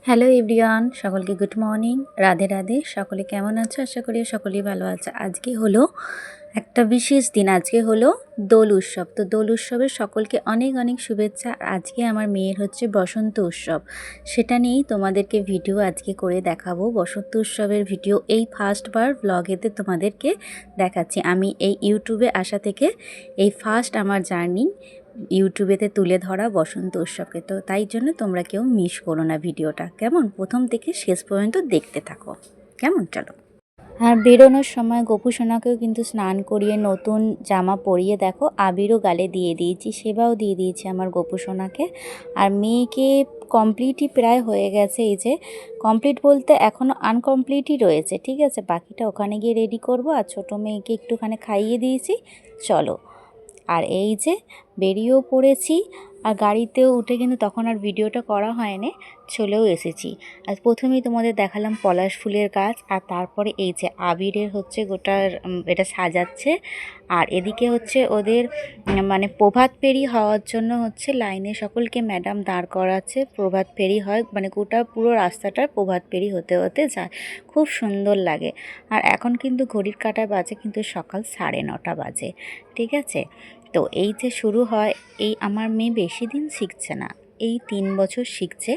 Hello everyone, সকলকে good morning, Radhe Radhe. সকলে কেমন আছো? আশা করি সকলেই ভালো আছে। আজকে হলো একটা বিশেষ দিন, আজকে হলো দোল উৎসব। তো দোল উৎসবের সকলকে অনেক অনেক শুভেচ্ছা। আজকে আমার মেয়ের হচ্ছে বসন্ত উৎসব, সেটা নিয়েই তোমাদেরকে ভিডিও আজকে করে দেখাবো। বসন্ত উৎসবের ভিডিও এই ফার্স্টবার ব্লগেতে তোমাদেরকে দেখাচ্ছি। আমি এই ইউটিউবে আসা থেকে এই ফার্স্ট আমার জার্নি ইউটিউবেতে তুলে ধরা বসন্ত উৎসবকে। তো তাই জন্য তোমরা কেউ মিস করো না ভিডিওটা, কেমন? প্রথম থেকে শেষ পর্যন্ত দেখতে থাকো, কেমন? চলো। আর বেরোনোর সময় গোপু সোনাকেও কিন্তু স্নান করিয়ে নতুন জামা পরিয়ে দেখো আবিরও গালে দিয়ে দিয়েছি, সেবাও দিয়ে দিয়েছি আমার গোপু সোনাকে। আর মেয়েকে কমপ্লিটই প্রায় হয়ে গেছে, এই যে কমপ্লিট বলতে এখনও আনকমপ্লিটই রয়েছে, ঠিক আছে। বাকিটা ওখানে গিয়ে রেডি করব। আর ছোটো মেয়েকে একটুখানি খাইয়ে দিয়েছি, চলো। আর এই যে বেরিয়েও পড়েছি, আর গাড়িতেও উঠে কিন্তু তখন আর ভিডিওটা করা হয়নি, চলেও এসেছি। আর প্রথমেই তোমাদের দেখালাম পলাশ ফুলের গাছ, আর তারপরে এই যে আবিরের হচ্ছে গোটার এটা সাজাচ্ছে। আর এদিকে হচ্ছে ওদের মানে প্রভাত ফেরি হওয়ার জন্য হচ্ছে লাইনে সকলকে ম্যাডাম দাঁড় করাচ্ছে। প্রভাত ফেরি হয় মানে গোটা পুরো রাস্তাটার প্রভাত ফেরি হতে হতে যায়, খুব সুন্দর লাগে। আর এখন কিন্তু ঘড়ির কাঁটায় বাজে কিন্তু সকাল 9:30 বাজে, ঠিক আছে। তো এই যে শুরু হয়, এই আমার মেয়ে বেশি দিন শিখছে না, এই 3 বছর শিখছে,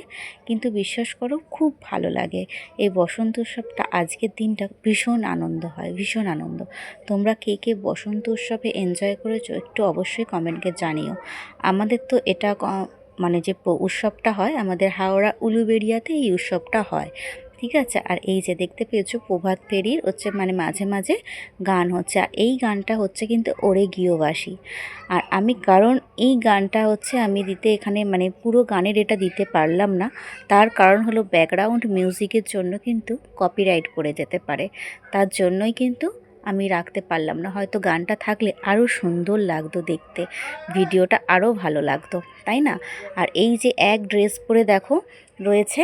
কিন্তু বিশ্বাস করো খুব ভালো লাগে। এই বসন্ত উৎসবটা আজকের দিনটা ভীষণ আনন্দ হয়, ভীষণ আনন্দ। তোমরা কে কে বসন্ত উৎসবে এনজয় করেছো একটু অবশ্যই কমেন্টকে জানিও। আমাদের তো এটা মানে যে উৎসবটা হয় আমাদের হাওড়া উলুবেড়িয়াতে এই উৎসবটা হয়, ঠিক আছে। আর এই যে দেখতে পেয়েছো প্রভাত ফেরির হচ্ছে মানে মাঝে মাঝে গান হচ্ছে, আর এই গানটা হচ্ছে কিন্তু ওরে গৃহবাসী। আর আমি কারণ এই গানটা হচ্ছে আমি দিতে এখানে মানে পুরো গানের এটা দিতে পারলাম না, তার কারণ হলো ব্যাকগ্রাউন্ড মিউজিকের জন্য কিন্তু কপিরাইট পড়ে যেতে পারে, তার জন্যই কিন্তু আমি রাখতে পারলাম না। হয়তো গানটা থাকলে আরও সুন্দর লাগতো দেখতে, ভিডিওটা আরও ভালো লাগতো, তাই না? আর এই যে এক ড্রেস পরে দেখো রয়েছে,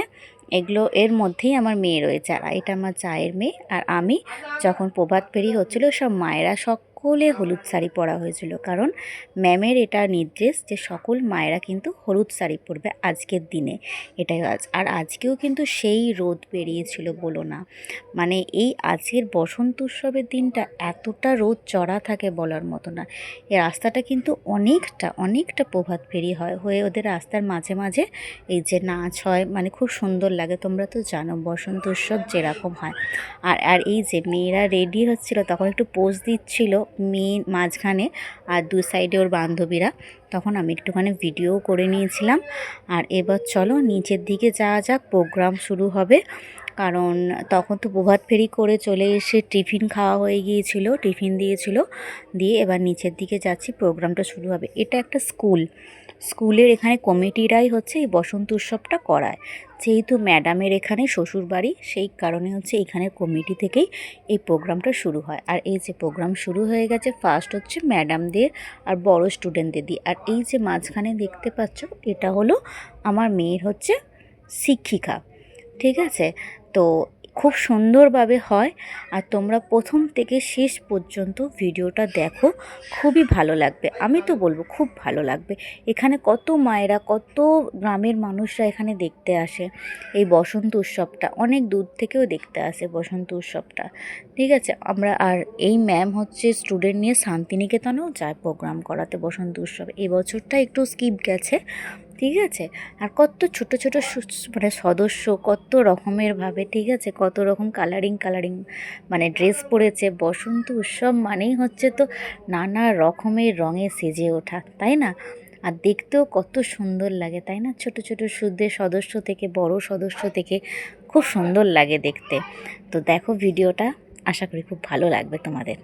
এগুলো এর মধ্যেই আমার মেয়ে রয়েছে। আর এটা আমার চায়ের মেয়ে। আর আমি যখন প্রভাত ফেরি হচ্ছিল সব মায়েরা সকলে হলুদ শাড়ি পরা হয়েছিল, কারণ ম্যামের এটা নির্দেশ যে সকল মায়েরা কিন্তু হলুদ শাড়ি পরবে আজকের দিনে, এটাই আজ। আর আজকেও কিন্তু সেই রোদ বেরিয়েছিল বলো না, মানে এই আজকের বসন্ত উৎসবের দিনটা এতটা রোদ চড়া থাকে বলার মতো না। এই রাস্তাটা কিন্তু অনেকটা প্রভাত ফেরি হয় হয়ে ওদের রাস্তার মাঝে মাঝে এই যে নাচ হয়, মানে খুব সুন্দর লাগে। তোমরা তো জানো বসন্ত উৎসব যেরকম হয়। আর এই যে মেয়েরা রেডি হচ্ছিল তখন একটু পোজ দিচ্ছিল মেয়ে মাঝখানে, আর দু সাইডে ওর বান্ধবীরা, তখন আমি একটুখানি ভিডিও করে নিয়েছিলাম। আর এবার চলো নিচের দিকে যাওয়া যাক, প্রোগ্রাম শুরু হবে। কারণ তখন তো প্রভাত ফেরি করে চলে এসে টিফিন খাওয়া হয়ে গিয়েছিল, টিফিন দিয়েছিল, দিয়ে এবার নিচের দিকে যাচ্ছি, প্রোগ্রামটা শুরু হবে। এটা একটা স্কুলের এখানে কমিটিরাই হচ্ছে এই বসন্ত উৎসবটা করায়, যেহেতু ম্যাডামের এখানে শ্বশুরবাড়ি, সেই কারণে হচ্ছে এখানের কমিটি থেকেই এই প্রোগ্রামটা শুরু হয়। আর এই যে প্রোগ্রাম শুরু হয়ে গেছে, ফার্স্ট হচ্ছে ম্যাডামদের আর বড় স্টুডেন্টদের দিয়ে। আর এই যে মাঝখানে দেখতে পাচ্ছ এটা হলো আমার মেয়ের হচ্ছে শিক্ষিকা, ঠিক আছে। তো খুব সুন্দরভাবে হয়। আর তোমরা প্রথম থেকে শেষ পর্যন্ত ভিডিওটা দেখো, খুবই ভালো লাগবে, আমি তো বলবো খুব ভালো লাগবে। এখানে কত মায়েরা, কত গ্রামের মানুষরা এখানে দেখতে আসে এই বসন্ত উৎসবটা, অনেক দূর থেকেও দেখতে আসে বসন্ত উৎসবটা, ঠিক আছে। আমরা আর এই ম্যাম হচ্ছে স্টুডেন্ট নিয়ে শান্তিনিকেতনেও যায় প্রোগ্রাম করাতে বসন্ত উৎসবে। এই বছরটা একটু স্কিপ গেছে, ঠিক আছে। আর কত ছোট ছোট মানে সদস্য কত রকমের ভাবে, ঠিক আছে, কত রকম কালারিং মানে ড্রেস পরেছে। বসন্ত উৎসব মানেই হচ্ছে তো নানা রকমের রঙে সেজে ওঠা, তাই না? আর দেখতেও কত সুন্দর লাগে, তাই না? ছোট ছোট সুদের সদস্য থেকে বড় সদস্য থেকে খুব সুন্দর লাগে দেখতে। তো দেখো ভিডিওটা, আশা করি খুব ভালো লাগবে তোমাদের।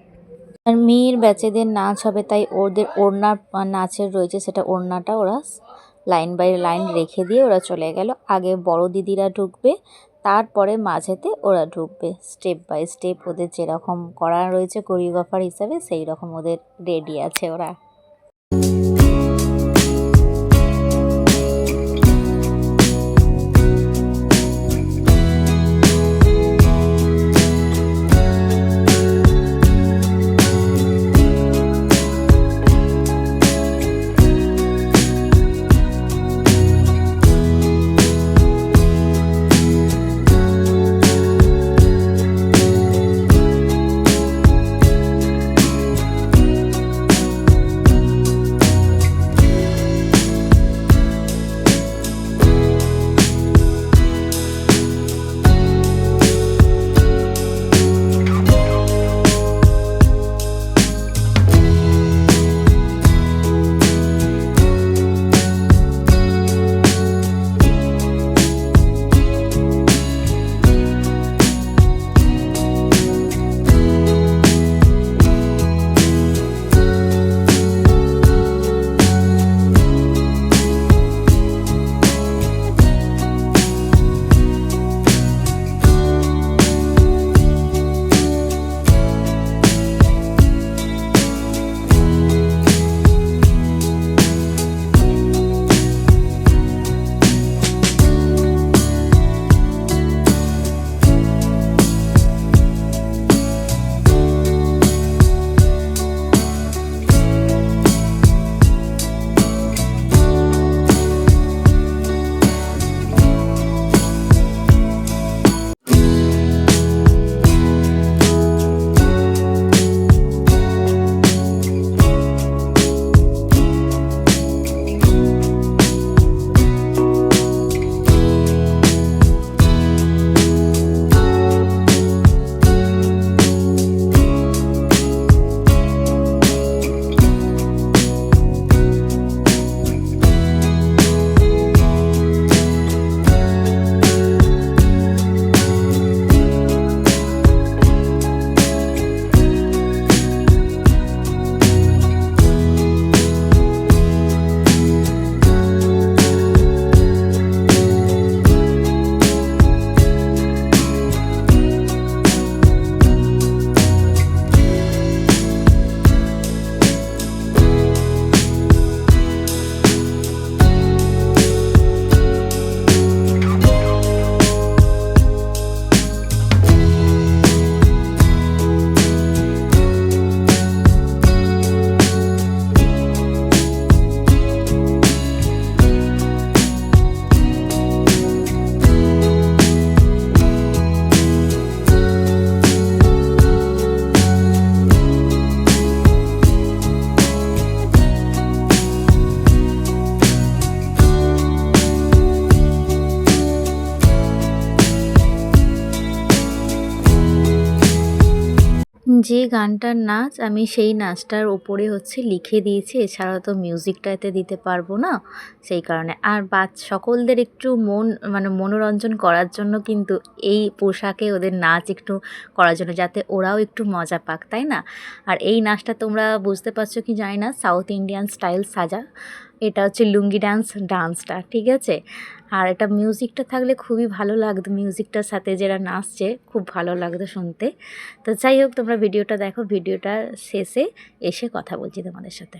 আর মেয়ের ব্যাচেদের নাচ হবে, তাই ওদের ওড়না নাচের রয়েছে, সেটা ওড়নাটা ওরা লাইন বাই লাইন রেখে দিয়ে ওরা চলে গেল। আগে বড় দিদিরা ঢুকবে, তারপরে মাঝেতে ওরা ঢুকবে, স্টেপ বাই স্টেপ ওদের যেরকম করা রয়েছে কোরিওগ্রাফার হিসাবে সেই রকম ওদের রেডি আছে ওরা। যে গানটার নাচ আমি সেই নাচটার উপরে হচ্ছে লিখে দিয়েছি, এছাড়াও তো মিউজিকটা এতে দিতে পারবো না, সেই কারণে। আর সকলদের একটু মানে মনোরঞ্জন করার জন্য কিন্তু এই পোশাকে ওদের নাচ একটু করার জন্য, যাতে ওরাও একটু মজা পাক, তাই না? আর এই নাচটা তোমরা বুঝতে পারছো কি জানি না, সাউথ ইন্ডিয়ান স্টাইল সাজা, এটা হচ্ছে লুঙ্গি ডান্সটা, ঠিক আছে? আর এটা মিউজিকটা থাকলে খুবই ভালো লাগতো, মিউজিকটার সাথে যারা নাচছে খুব ভালো লাগতো শুনতে। তো যাই হোক, তোমরা ভিডিওটা দেখো, ভিডিওটার শেষে এসে কথা বলছি তোমাদের সাথে।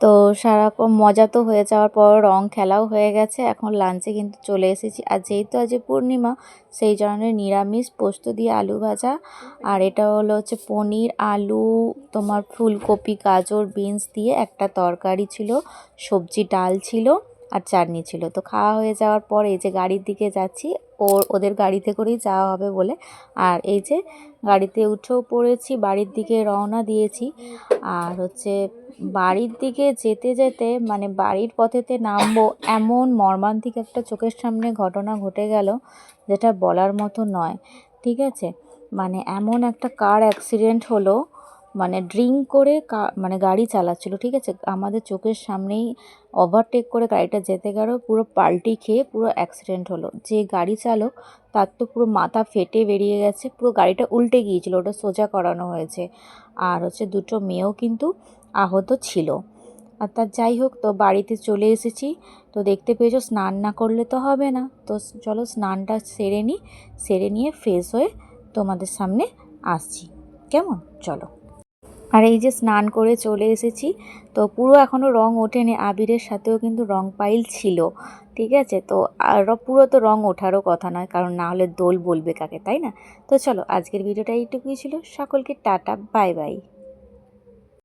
তো সারারকম মজা তো হয়ে যাওয়ার পর রং খেলাও হয়ে গেছে, এখন লাঞ্চে কিন্তু চলে এসেছি। আর যেহেতু আজ পূর্ণিমা, সেই জন্য নিরামিষ পোস্ত দিয়ে আলু ভাজা, আর এটা হলো হচ্ছে পনির, আলু, তোমার ফুলকপি, গাজর, বিনস দিয়ে একটা তরকারি ছিল, সবজি, ডাল ছিল, আর চাটনি ছিল। তো খাওয়া হয়ে যাওয়ার পর এই যে গাড়ির দিকে যাচ্ছি, ওদের গাড়িতে করেই যাওয়া হবে বলে। আর এই যে গাড়িতে উঠেও পড়েছি, বাড়ির দিকে রওনা দিয়েছি। আর হচ্ছে বাড়ির দিকে যেতে যেতে মানে বাড়ির পথেতে নামবো, এমন মর্মান্তিক একটা চোখের সামনে ঘটনা ঘটে গেল, যেটা বলার মতো নয়, ঠিক আছে? মানে এমন একটা কার অ্যাক্সিডেন্ট হলো, মানে ড্রিঙ্ক করে মানে গাড়ি চালাচ্ছিল, ঠিক আছে? আমাদের চোখের সামনেই ওভারটেক করে গাড়িটা যেতে গেল, পুরো পাল্টি খেয়ে পুরো অ্যাক্সিডেন্ট হলো। যে গাড়ি চালক, তার তো পুরো মাথা ফেটে বেরিয়ে গেছে, পুরো গাড়িটা উল্টে গিয়েছিল, ওটা সোজা করানো হয়েছে। আর হচ্ছে দুটো মেয়েও কিন্তু আহত ছিল। আর তার যাই হোক, তো বাড়িতে চলে এসেছি। তো দেখতে পেয়েছো স্নান না করলে তো হবে না, তো চলো স্নানটা সেরে নিই, সেরে নিয়ে ফ্রেশ হয়ে তোমাদের সামনে আসছি, কেমন? চলো। আর এই যে স্নান করে চলে এসেছি, তো পুরো এখনও রং ওঠেনি, আবিরের সাথেও কিন্তু রং পাইল ছিল, ঠিক আছে? তো আর পুরো তো রং ওঠারও কথা নয়, কারণ না হলে দোল বলবে কাকে, তাই না? তো চলো, আজকের ভিডিওটা এইটুকুই ছিল। সকলকে টাটা, বাই বাই।